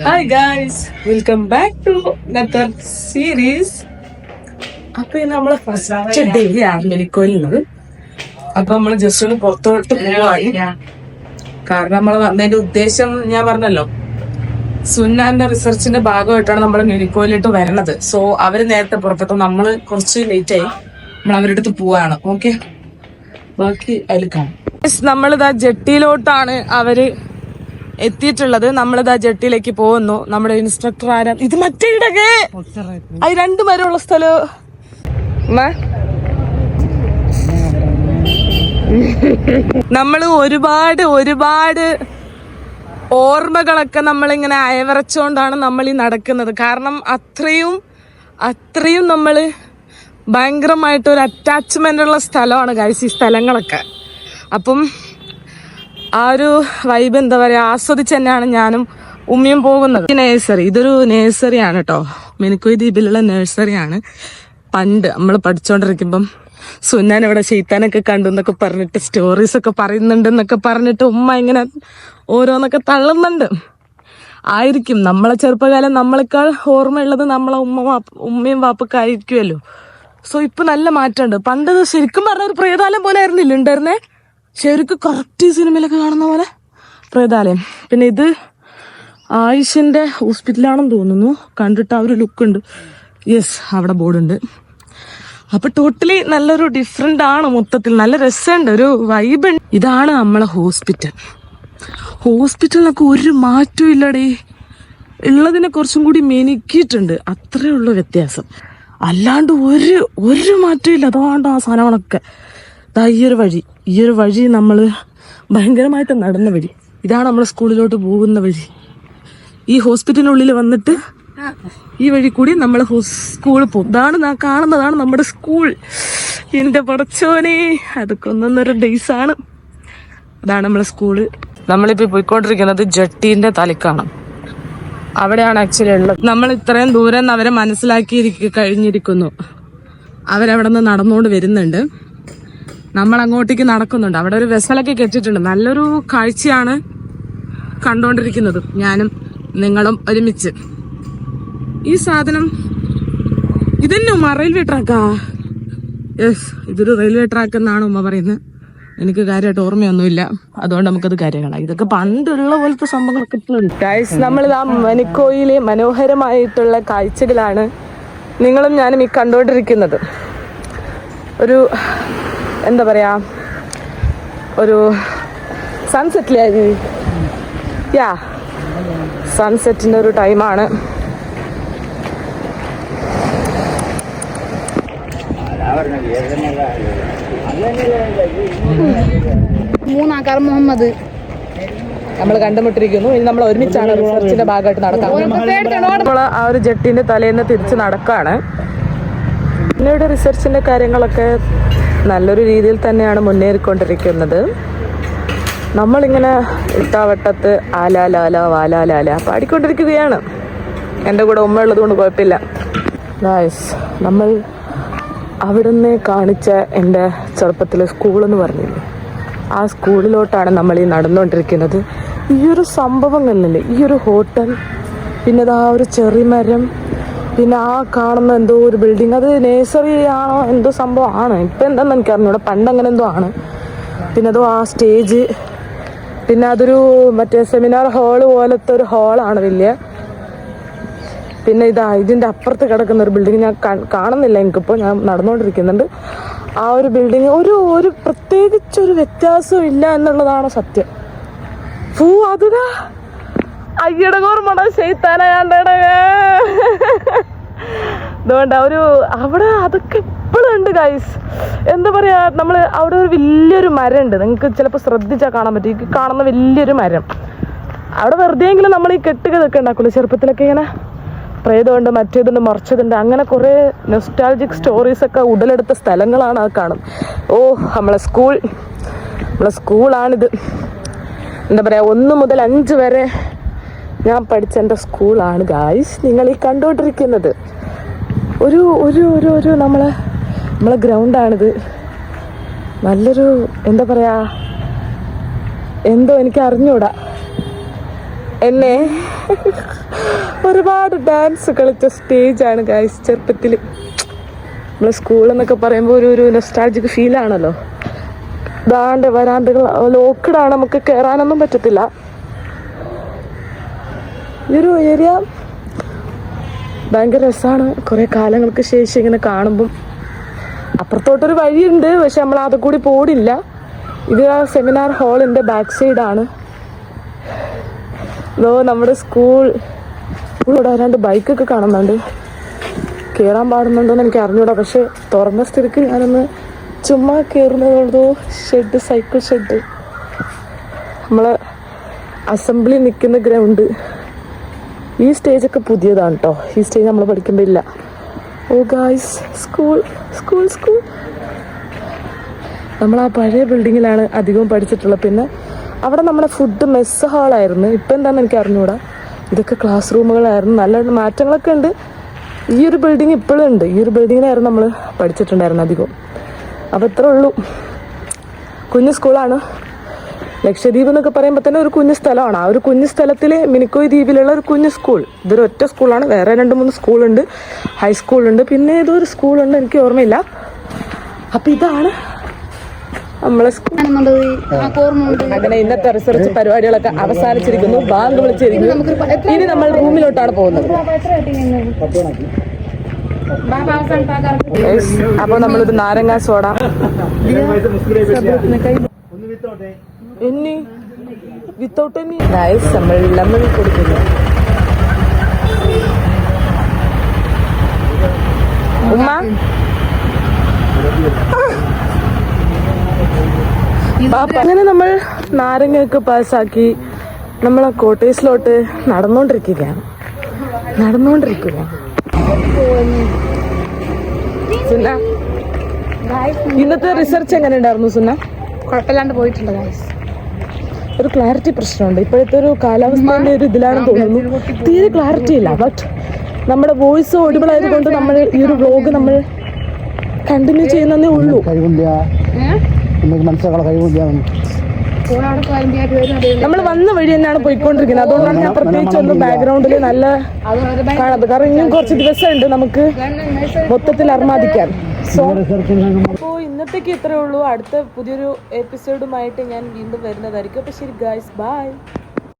Hi guys, welcome back to another series. അപ്പൊ നമ്മള് first day ആണ് മെനിക്കോയിലുള്ളത്. അപ്പൊ നമ്മള് ജസ്റ്റ് ഒന്ന് പുറത്തോട്ട് പോവാണ്. കാരണം നമ്മൾ വന്നതിന്റെ ഉദ്ദേശം ഞാൻ പറഞ്ഞല്ലോ, സുന്നാന്റെ റിസർച്ചിന്റെ ഭാഗമായിട്ടാണ് നമ്മൾ മെനിക്കോയിലിട്ട് വരണത്. സോ അവര് നേരത്തെ പുറപ്പെട്ടു, നമ്മള് കുറച്ച് ലേറ്റ് ആയി. നമ്മൾ അവരുടെ അടുത്ത് പോവാണ്. ഓക്കെ, ബാക്കി അതിൽ കാണാം. നമ്മളിതാ ജെട്ടിയിലോട്ടാണ് അവര് എത്തിയിട്ടുള്ളത്. നമ്മളിതാ ജെട്ടിയിലേക്ക് പോകുന്നു. നമ്മുടെ ഇൻസ്ട്രക്ടർ ആരാ? ഇത് മറ്റേ ഇടകേ അത് 2 മരമുള്ള സ്ഥലം. നമ്മള് ഒരുപാട് ഓർമ്മകളൊക്കെ നമ്മളിങ്ങനെ അയവറച്ചോണ്ടാണ് നമ്മൾ ഈ നടക്കുന്നത്. കാരണം അത്രയും നമ്മള് ഭയങ്കരമായിട്ട് ഒരു അറ്റാച്ച്മെന്റ് ഉള്ള സ്ഥലമാണ് ഗൈസ് ഈ സ്ഥലങ്ങളൊക്കെ. അപ്പം ആ ഒരു വൈബ് എന്താ പറയാ, ആസ്വദിച്ച് തന്നെയാണ് ഞാനും ഉമ്മയും പോകുന്നത്. ഈ നേഴ്സറി, ഇതൊരു നേഴ്സറിയാണ് കേട്ടോ, മെനിക്കോയ് ദ്വീപിലുള്ള നേഴ്സറിയാണ്. പണ്ട് നമ്മൾ പഠിച്ചോണ്ടിരിക്കുമ്പം സുന്നാൻ ഇവിടെ ചെയ്ത്താനൊക്കെ കണ്ടു എന്നൊക്കെ പറഞ്ഞിട്ട് സ്റ്റോറീസ് ഒക്കെ പറയുന്നുണ്ടെന്നൊക്കെ പറഞ്ഞിട്ട് ഉമ്മ ഇങ്ങനെ ഓരോന്നൊക്കെ തള്ളുന്നുണ്ട്. ആയിരിക്കും നമ്മളെ ചെറുപ്പകാലം നമ്മളെക്കാൾ ഓർമ്മയുള്ളത് നമ്മളെ ഉമ്മയും വാപ്പൊക്കെ ആയിരിക്കുമല്ലോ. സോ ഇപ്പൊ നല്ല മാറ്റമുണ്ട്. പണ്ട് ശരിക്കും പറഞ്ഞ ഒരു പ്രേതാലയം പോലെ ആയിരുന്നില്ല ഉണ്ടായിരുന്നേ, ശരിക്കും കറക്റ്റ് സിനിമയിലൊക്കെ കാണുന്ന പോലെ പ്രേതാലയം. പിന്നെ ഇത് ആയുഷിന്റെ ഹോസ്പിറ്റലാണെന്ന് തോന്നുന്നു, കണ്ടിട്ട് ആ ഒരു ലുക്ക് ഉണ്ട്. യെസ്, അവിടെ ബോർഡുണ്ട്. അപ്പൊ ടോട്ടലി നല്ലൊരു ഡിഫറെന്റ് ആണ്, മൊത്തത്തിൽ നല്ല രസമുണ്ട്, ഒരു വൈബ് ഉണ്ട്. ഇതാണ് നമ്മളെ ഹോസ്പിറ്റലിനൊക്കെ ഒരു മാറ്റവും ഇല്ലടേ, ഉള്ളതിനെ കുറച്ചും കൂടി മെനിക്കിയിട്ടുണ്ട്, അത്രേ ഉള്ളൂ വ്യത്യാസം. അല്ലാണ്ട് ഒരു മാറ്റവും ഇല്ല. അതുകൊണ്ട് ആ സാധനങ്ങളൊക്കെ ഈ ഒരു വഴി നമ്മൾ ഭയങ്കരമായിട്ട് നടന്ന വഴി. ഇതാണ് നമ്മൾ സ്കൂളിലോട്ട് പോകുന്ന വഴി. ഈ ഹോസ്പിറ്റലിനുള്ളിൽ വന്നിട്ട് ഈ വഴി കൂടി നമ്മൾ സ്കൂളിൽ പോകും. കാണുന്നതാണ് നമ്മുടെ സ്കൂൾ. എന്റെ പടച്ചോനെ, അതൊക്കെ ഒന്നൊന്നര ഡേയ്സ് ആണ്. അതാണ് നമ്മളെ സ്കൂള്. നമ്മളിപ്പോ പോയിക്കൊണ്ടിരിക്കുന്നത് ജട്ടീന്റെ തലക്കാണ്. അവിടെയാണ് ആക്ച്വലി ഉള്ളത്. നമ്മൾ ഇത്രയും ദൂരം അവരെ മനസ്സിലാക്കി കഴിഞ്ഞിരിക്കുന്നു. അവരവിടെ നിന്ന് നടന്നുകൊണ്ട് വരുന്നുണ്ട്, നമ്മൾ അങ്ങോട്ടേക്ക് നടക്കുന്നുണ്ട്. അവിടെ ഒരു വെസലൊക്കെ കെട്ടിട്ടുണ്ട്. നല്ലൊരു കാഴ്ചയാണ് കണ്ടോണ്ടിരിക്കുന്നത്, ഞാനും നിങ്ങളും ഒരുമിച്ച്. ഈ സാധനം ഇതന്നെ ഉമ്മ റെയിൽവേ ട്രാക്കാ? യെസ്, ഇതൊരു റെയിൽവേ ട്രാക്ക് എന്നാണ് ഉമ്മ പറയുന്നത്. എനിക്ക് കാര്യമായിട്ട് ഓർമ്മയൊന്നുമില്ല, അതുകൊണ്ട് നമുക്കത് കാര്യങ്ങളാണ്. ഇതൊക്കെ പണ്ടുള്ള പോലത്തെ സംഭവങ്ങളൊക്കെ ഇപ്പോഴുണ്ട്. ഗൈസ്, നമ്മളിതാ മെനിക്കോയിലെ മനോഹരമായിട്ടുള്ള കാഴ്ചകളാണ് നിങ്ങളും ഞാനും ഈ കണ്ടോണ്ടിരിക്കുന്നത്. ഒരു എന്താ പറയാ, ഒരു സൺസെറ്റിലെ സൺസെറ്റിന്റെ ഒരു ടൈമാണ്. മൂന്നാക്കാർ മുഹമ്മദ് നമ്മൾ കണ്ടുമുട്ടിരിക്കുന്നു. ഇനി നമ്മൾ ഒരുമിച്ചാണ് റിസർച്ചിന്റെ ഭാഗമായിട്ട് നടക്കുന്നത്. ആ ഒരു ജെട്ടിന്റെ തലേന്ന് തിരിച്ച് നടക്കാണ്. പിന്നീട് റിസർച്ചിന്റെ കാര്യങ്ങളൊക്കെ നല്ലൊരു രീതിയിൽ തന്നെയാണ് മുന്നേറിക്കൊണ്ടിരിക്കുന്നത്. നമ്മളിങ്ങനെ ഇട്ടാവട്ടത്ത് ആലാലാല വാലാലാല പാടിക്കൊണ്ടിരിക്കുകയാണ്. എൻ്റെ കൂടെ ഉമ്മ ഉള്ളത് കൊണ്ട് കുഴപ്പമില്ല. നമ്മൾ അവിടുന്ന് കാണിച്ച എൻ്റെ ചെറുപ്പത്തിലെ സ്കൂളെന്ന് പറഞ്ഞില്ലേ, ആ സ്കൂളിലോട്ടാണ് നമ്മൾ ഈ നടന്നുകൊണ്ടിരിക്കുന്നത്. ഈ ഒരു സംഭവങ്ങളില്ലേ, ഈ ഒരു ഹോട്ടൽ, പിന്നെ ആ ഒരു ചെറിമരം, പിന്നെ ആ കാണുന്ന എന്തോ ഒരു ബിൽഡിങ്, അത് നേഴ്സറി ആണോ എന്തോ സംഭവമാണ്. ഇപ്പം എന്താണെന്ന് എനിക്ക് അറിഞ്ഞൂടെ, പണ്ട് അങ്ങനെ എന്തോ ആണ്. പിന്നെ അതോ ആ സ്റ്റേജ്, പിന്നെ അതൊരു മറ്റേ സെമിനാർ ഹാള് പോലത്തെ ഒരു ഹാളാണ് വലിയ. പിന്നെ ഇതിൻ്റെ അപ്പുറത്ത് കിടക്കുന്ന ഒരു ബിൽഡിങ് ഞാൻ കാണുന്നില്ല എനിക്കിപ്പോൾ, ഞാൻ നടന്നുകൊണ്ടിരിക്കുന്നുണ്ട്. ആ ഒരു ബിൽഡിങ് ഒരു പ്രത്യേകിച്ചൊരു വ്യത്യാസവും ഇല്ല എന്നുള്ളതാണ് സത്യം. അതുക അയ്യട കോർമട ചെയ്ത്താനാണ്ടട. അതുകൊണ്ട് അവിടെ അതൊക്കെ ഇപ്പോഴും ഉണ്ട് ഗൈസ്. എന്താ പറയാ, നമ്മൾ അവിടെ ഒരു വലിയൊരു മരം ഉണ്ട്, നിങ്ങൾക്ക് ചിലപ്പോൾ ശ്രദ്ധിച്ചാൽ കാണാൻ പറ്റും. ഈ കാണുന്ന വലിയൊരു മരം അവിടെ വെറുതെയെങ്കിലും നമ്മൾ ഈ കെട്ടുകതൊക്കെ ഉണ്ടാക്കുള്ളൂ ചെറുപ്പത്തിലൊക്കെ. ഇങ്ങനെ പ്രേതമുണ്ട്, മറ്റേതുണ്ട്, മറിച്ചതുണ്ട്, അങ്ങനെ കുറേ നൊസ്റ്റാൾജിക് സ്റ്റോറീസൊക്കെ ഉടലെടുത്ത സ്ഥലങ്ങളാണ് അത് കാണും. നമ്മളെ സ്കൂളാണിത്. എന്താ പറയാ, 1 മുതൽ 5 വരെ ഞാൻ പഠിച്ച എൻ്റെ സ്കൂളാണ് ഗായ്സ് നിങ്ങൾ ഈ കണ്ടുകൊണ്ടിരിക്കുന്നത്. ഒരു നമ്മളെ ഗ്രൗണ്ടാണിത്. നല്ലൊരു എന്താ പറയാ, എന്തോ എനിക്ക് അറിഞ്ഞൂടാ, എന്നെ ഒരുപാട് ഡാൻസ് കളിച്ച സ്റ്റേജാണ് ഗൈസ് ചെറുപ്പത്തിൽ. നമ്മൾ സ്കൂളെന്നൊക്കെ പറയുമ്പോൾ ഒരു നൊസ്റ്റാൾജിക് ഫീലാണല്ലോ. ദാണ്ട് വരാന്തകൾ ലോക്കഡാണ്, നമുക്ക് കയറാനൊന്നും പറ്റത്തില്ല. ഈ ഒരു ഏരിയ ഭയങ്കര രസമാണ്. കുറേ കാലങ്ങൾക്ക് ശേഷം ഇങ്ങനെ കാണുമ്പം. അപ്പുറത്തോട്ടൊരു വഴിയുണ്ട്, പക്ഷെ നമ്മൾ അത് കൂടി പോടില്ല. ഇത് ആ സെമിനാർ ഹാളിൻ്റെ ബാക്ക് സൈഡാണ്. ഇതോ നമ്മുടെ സ്കൂളിലൂടെ വരാണ്ട് ബൈക്കൊക്കെ കാണുന്നുണ്ട്. കയറാൻ പാടുന്നുണ്ടോയെന്ന് എനിക്ക് അറിഞ്ഞൂടാ, പക്ഷെ തുറന്ന സ്ഥിതിക്ക് ഞാനൊന്ന് ചുമ്മാ കയറുന്നതോ. ഷെഡ്, സൈക്കിൾ ഷെഡ്, നമ്മൾ അസംബ്ലി നിൽക്കുന്ന ഗ്രൗണ്ട്. ഈ സ്റ്റേജൊക്കെ പുതിയതാണ് കേട്ടോ. ഈ സ്റ്റേജ് നമ്മൾ പഠിക്കുമ്പോൾ ഇല്ല. ഓ ഗായ്സ്, സ്കൂൾ സ്കൂൾ സ്കൂൾ നമ്മൾ ആ പഴയ ബിൽഡിങ്ങിലാണ് അധികവും പഠിച്ചിട്ടുള്ളത്. പിന്നെ അവിടെ നമ്മുടെ ഫുഡ് മെസ്സ് ഹാളായിരുന്നു. ഇപ്പം എന്താണെന്ന് എനിക്ക് അറിഞ്ഞുകൂടാ. ഇതൊക്കെ ക്ലാസ് റൂമുകളായിരുന്നു. നല്ല മാറ്റങ്ങളൊക്കെ ഉണ്ട്. ഈ ഒരു ബിൽഡിങ് ഇപ്പോഴും ഉണ്ട്. ഈ ഒരു ബിൽഡിങ്ങിലായിരുന്നു നമ്മൾ പഠിച്ചിട്ടുണ്ടായിരുന്നു അധികവും. അപ്പോൾ ഇത്രേ ഉള്ളൂ. കുഞ്ഞു സ്കൂളാണ്. ലക്ഷദ്വീപ് എന്നൊക്കെ പറയുമ്പോൾ തന്നെ ഒരു കുഞ്ഞു സ്ഥലമാണ്. ആ ഒരു കുഞ്ഞു സ്ഥലത്തിൽ മിനിക്കോയ് ദ്വീപിലുള്ള ഒരു കുഞ്ഞു സ്കൂൾ. ഇതൊരു ഒറ്റ സ്കൂളാണ്. വേറെ 2-3 സ്കൂളുണ്ട്, ഹൈസ്കൂളുണ്ട്, പിന്നെ ഏതോ ഒരു സ്കൂളുണ്ട്, എനിക്ക് ഓർമ്മയില്ല. അപ്പം ഇതാണ് നമ്മളെ സ്കൂൾ. അങ്ങനെ ഇന്നത്തെ റിസർച്ച് പരിപാടികളൊക്കെ അവസാനിച്ചിരിക്കുന്നു. ബാങ്ക് വിളിച്ചിരിക്കുന്നു. ഇനി നമ്മൾ റൂമിലോട്ടാണ് പോകുന്നത്. അപ്പോൾ നമ്മളൊരു നാരങ്ങ സോഡ എന്നെ വിത്തൗട്ട് എനി ഗൈസ് നമ്മൾ ലെമൺ കൊടുക്കുന്നു. ഉമ്മ അങ്ങനെ നമ്മൾ നാരങ്ങയൊക്കെ പാസ്സാക്കി നമ്മളെ കോട്ടേഴ്സിലോട്ട് നടന്നുകൊണ്ടിരിക്കുകയാണ്. സുന്ന, ഇന്നത്തെ റിസർച്ച് എങ്ങനെ ഉണ്ടായിരുന്നു സുന്ന? കുഴപ്പമില്ലാണ്ട് പോയിട്ടുണ്ട് ഗൈസ്. ഒരു ക്ലാരിറ്റി പ്രശ്നമുണ്ട്. ഇപ്പോഴത്തെ ഒരു കാലാവസ്ഥയുടെ ഒരു ഇതിലാണെന്ന് തോന്നുന്നു. തീരെ ക്ലാരിറ്റി ഇല്ല. ബട്ട് നമ്മുടെ വോയിസ് ഓഡിബിൾ ആയതുകൊണ്ട് നമ്മൾ ഈ ഒരു വ്ലോഗ് നമ്മൾ കണ്ടിന്യൂ ചെയ്യുന്നതേ ഉള്ളൂ. നമ്മൾ വന്ന വഴി തന്നെയാണ് പോയിക്കൊണ്ടിരിക്കുന്നത്. അതുകൊണ്ടാണ് ഞാൻ പ്രത്യേകിച്ച് ഒന്ന് ബാക്ക്ഗ്രൗണ്ടിൽ നല്ല കാണാത്തത്. കാരണം ഇനിയും കുറച്ച് ദിവസമുണ്ട് നമുക്ക് മൊത്തത്തിൽ അർമാദിക്കാൻ. സോ അപ്പോൾ ഇന്നത്തേക്ക് ഇത്രയേ ഉള്ളൂ. അടുത്ത പുതിയൊരു എപ്പിസോഡുമായിട്ട് ഞാൻ വീണ്ടും വരുന്നതായിരിക്കും. അപ്പോൾ ശരി ഗൈസ്, ബൈ.